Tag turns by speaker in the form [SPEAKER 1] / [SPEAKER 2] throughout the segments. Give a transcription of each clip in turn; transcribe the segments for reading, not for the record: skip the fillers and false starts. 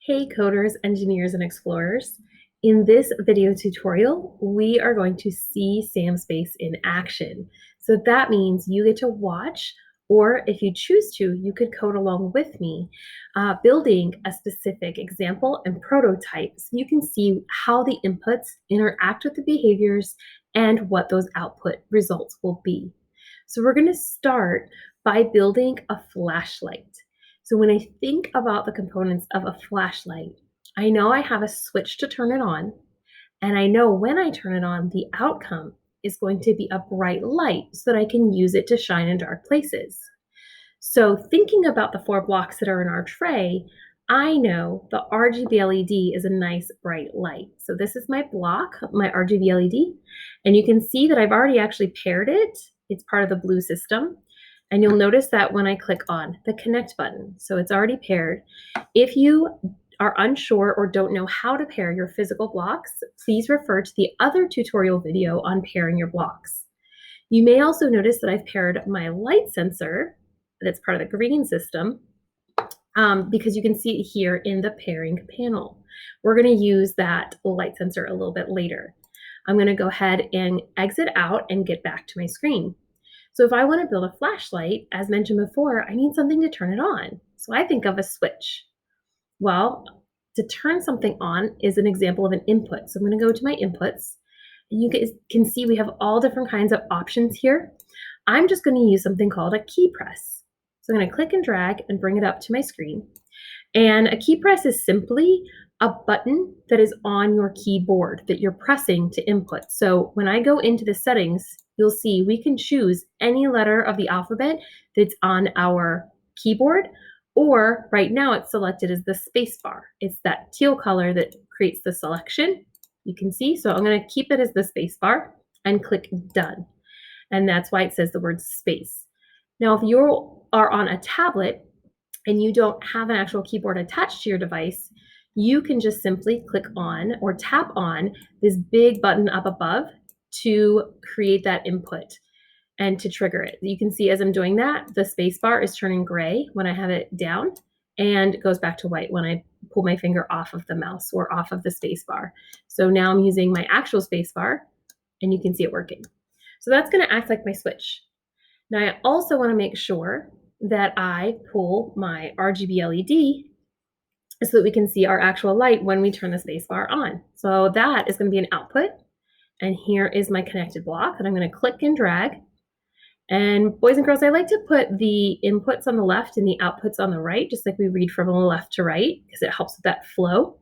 [SPEAKER 1] Hey coders, engineers, and explorers. In this video tutorial, we are going to see SamSpace in action. So that means you get to watch, or if you choose to, you could code along with me, building a specific example and prototype so you can see how the inputs interact with the behaviors and what those output results will be. So we're going to start by building a flashlight. So when I think about the components of a flashlight, I know I have a switch to turn it on, and I know when I turn it on, the outcome is going to be a bright light so that I can use it to shine in dark places. So thinking about the 4 blocks that are in our tray, I know the RGB LED is a nice bright light. So this is my block, my RGB LED, and you can see that I've already actually paired it. It's part of the blue system. And you'll notice that when I click on the connect button, so it's already paired. If you are unsure or don't know how to pair your physical blocks, please refer to the other tutorial video on pairing your blocks. You may also notice that I've paired my light sensor, that's part of the green system, because you can see it here in the pairing panel. We're going to use that light sensor a little bit later. I'm going to go ahead and exit out and get back to my screen. So if I want to build a flashlight, as mentioned before, I need something to turn it on. So I think of a switch. Well, to turn something on is an example of an input. So I'm going to go to my inputs. And you guys can see we have all different kinds of options here. I'm just going to use something called a key press. So I'm going to click and drag and bring it up to my screen. And a key press is simply a button that is on your keyboard that you're pressing to input. So when I go into the settings, you'll see we can choose any letter of the alphabet that's on our keyboard, or right now it's selected as the space bar. It's that teal color that creates the selection. You can see, so I'm going to keep it as the space bar and click done. And that's why it says the word space. Now, if you are on a tablet and you don't have an actual keyboard attached to your device, you can just simply click on or tap on this big button up above to create that input and to trigger it. You can see as I'm doing that, the space bar is turning gray when I have it down and it goes back to white when I pull my finger off of the mouse or off of the space bar. So now I'm using my actual space bar and you can see it working. So that's going to act like my switch. Now I also want to make sure that I pull my RGB LED so that we can see our actual light when we turn the space bar on. So that is going to be an output. And here is my connected block, and I'm going to click and drag. And boys and girls, I like to put the inputs on the left and the outputs on the right, just like we read from left to right, because it helps with that flow.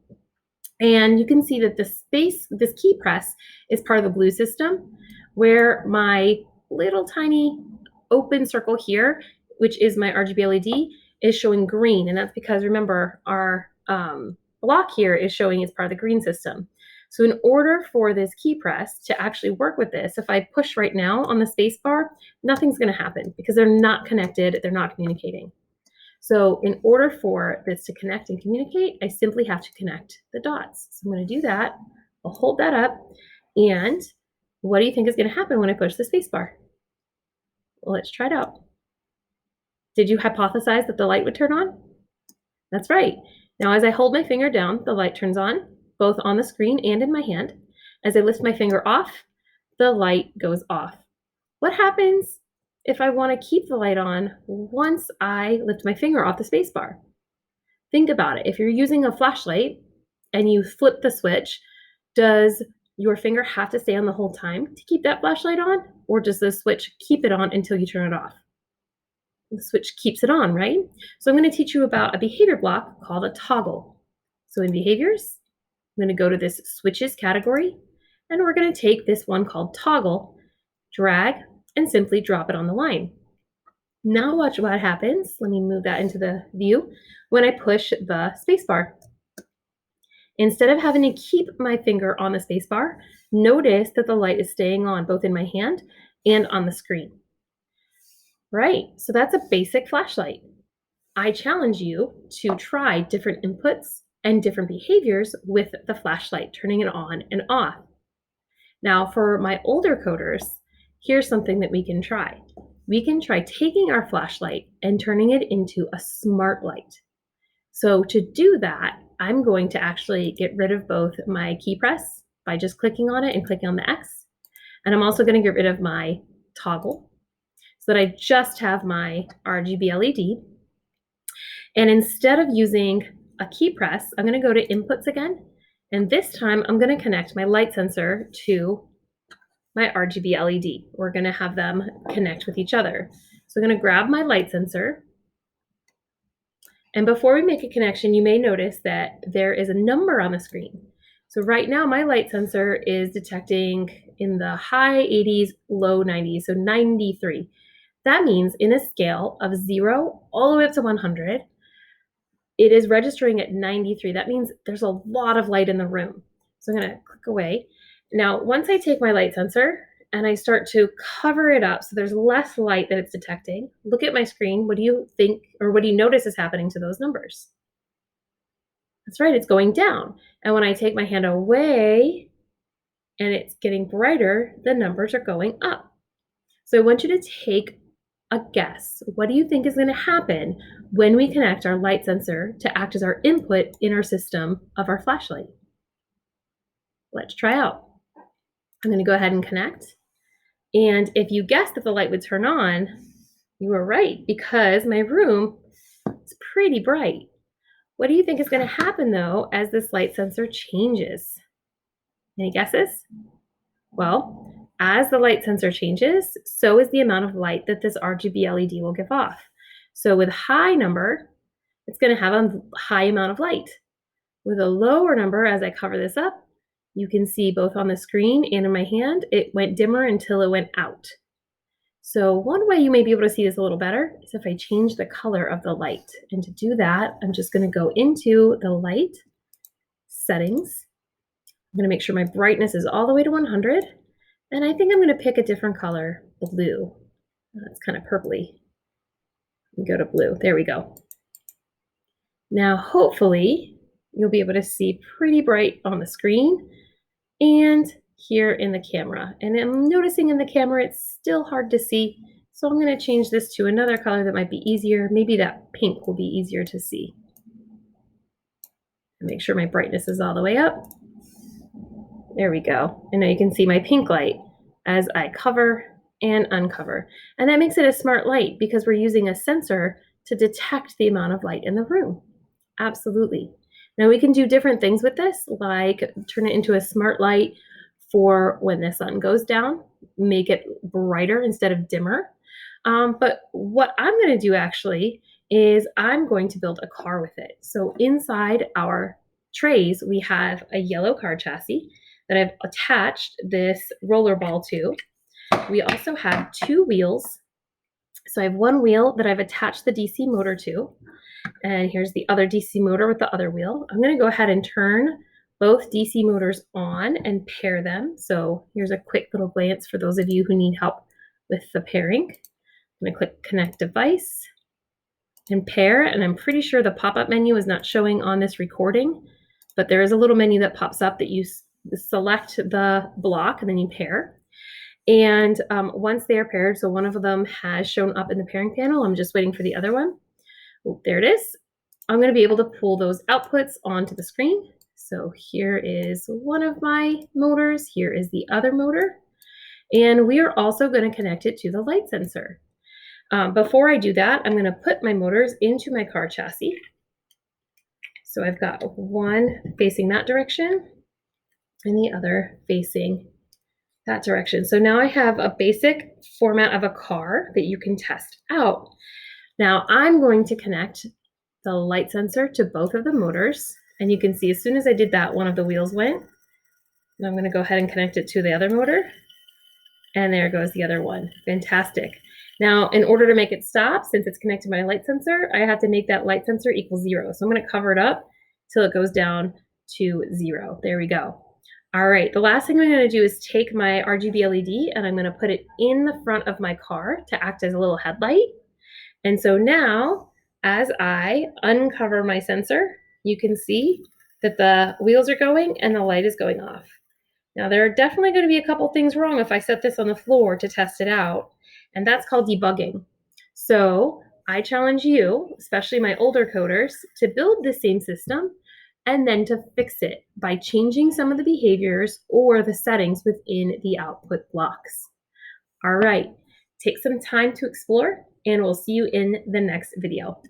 [SPEAKER 1] And you can see that this key press is part of the blue system, where my little tiny open circle here, which is my RGB LED, is showing green. And that's because, remember, our block here is showing it's part of the green system. So in order for this key press to actually work with this, if I push right now on the space bar, nothing's going to happen because they're not connected, they're not communicating. So in order for this to connect and communicate, I simply have to connect the dots. So I'm going to do that. I'll hold that up. And what do you think is going to happen when I push the space bar? Well, let's try it out. Did you hypothesize that the light would turn on? That's right. Now, as I hold my finger down, the light turns on, both on the screen and in my hand. As I lift my finger off, the light goes off. What happens if I want to keep the light on once I lift my finger off the space bar? Think about it. If you're using a flashlight and you flip the switch, does your finger have to stay on the whole time to keep that flashlight on? Or does the switch keep it on until you turn it off? The switch keeps it on, right? So I'm going to teach you about a behavior block called a toggle. So in behaviors, I'm going to go to this switches category, and we're going to take this one called toggle, drag, and simply drop it on the line. Now watch what happens. Let me move that into the view. When I push the spacebar, instead of having to keep my finger on the spacebar, notice that the light is staying on both in my hand and on the screen. Right, so that's a basic flashlight. I challenge you to try different inputs and different behaviors with the flashlight, turning it on and off. Now, for my older coders, here's something that we can try. We can try taking our flashlight and turning it into a smart light. So to do that, I'm going to actually get rid of both my key press by just clicking on it and clicking on the X. And I'm also going to get rid of my toggle so that I just have my RGB LED. And instead of using a key press, I'm going to go to inputs again. And this time I'm going to connect my light sensor to my RGB LED. We're going to have them connect with each other. So I'm going to grab my light sensor. And before we make a connection, you may notice that there is a number on the screen. So right now my light sensor is detecting in the high 80s, low 90s, so 93. That means in a scale of 0 all the way up to 100, it is registering at 93. That means there's a lot of light in the room. So I'm going to click away. Now, once I take my light sensor and I start to cover it up so there's less light that it's detecting, look at my screen. What do you think, or what do you notice is happening to those numbers? That's right, it's going down. And when I take my hand away and it's getting brighter, the numbers are going up. So I want you to take a guess. What do you think is going to happen when we connect our light sensor to act as our input in our system of our flashlight? Let's try out. I'm going to go ahead and connect. And if you guessed that the light would turn on, you were right, because my room is pretty bright. What do you think is going to happen though as this light sensor changes? Any guesses? Well, as the light sensor changes, so is the amount of light that this RGB LED will give off. So with high number, it's going to have a high amount of light. With a lower number, as I cover this up, you can see both on the screen and in my hand, it went dimmer until it went out. So one way you may be able to see this a little better is if I change the color of the light. And to do that, I'm just going to go into the light settings. I'm going to make sure my brightness is all the way to 100. And I think I'm going to pick a different color, blue. That's kind of purpley. Go to blue. There we go. Now, hopefully, you'll be able to see pretty bright on the screen and here in the camera. And I'm noticing in the camera, it's still hard to see. So I'm going to change this to another color that might be easier. Maybe that pink will be easier to see. Make sure my brightness is all the way up. There we go. And now you can see my pink light as I cover and uncover. And that makes it a smart light because we're using a sensor to detect the amount of light in the room. Absolutely. Now we can do different things with this, like turn it into a smart light for when the sun goes down, make it brighter instead of dimmer. But what I'm going to do actually is I'm going to build a car with it. So inside our trays, we have a yellow car chassis that I've attached this roller ball to. We also have two wheels. So I have one wheel that I've attached the DC motor to, and here's the other DC motor with the other wheel. I'm going to go ahead and turn both DC motors on and pair them. So here's a quick little glance for those of you who need help with the pairing. I'm going to click Connect Device and Pair, and I'm pretty sure the pop-up menu is not showing on this recording, but there is a little menu that pops up that you select the block and then you pair. And once they are paired, so one of them has shown up in the pairing panel, I'm just waiting for the other one. Oh, there it is. I'm going to be able to pull those outputs onto the screen. So here is one of my motors. Here is the other motor. And we are also going to connect it to the light sensor. Before I do that, I'm going to put my motors into my car chassis. So I've got one facing that direction and the other facing that direction. So now I have a basic format of a car that you can test out. Now I'm going to connect the light sensor to both of the motors. And you can see as soon as I did that, one of the wheels went. And I'm going to go ahead and connect it to the other motor. And there goes the other one. Fantastic. Now, in order to make it stop, since it's connected to my light sensor, I have to make that light sensor equal 0. So I'm going to cover it up till it goes down to 0. There we go. All right, the last thing I'm going to do is take my RGB LED and I'm going to put it in the front of my car to act as a little headlight. And so now, as I uncover my sensor, you can see that the wheels are going and the light is going off. Now, there are definitely going to be a couple things wrong if I set this on the floor to test it out, and that's called debugging. So I challenge you, especially my older coders, to build the same system and then to fix it by changing some of the behaviors or the settings within the output blocks. All right, take some time to explore, and we'll see you in the next video.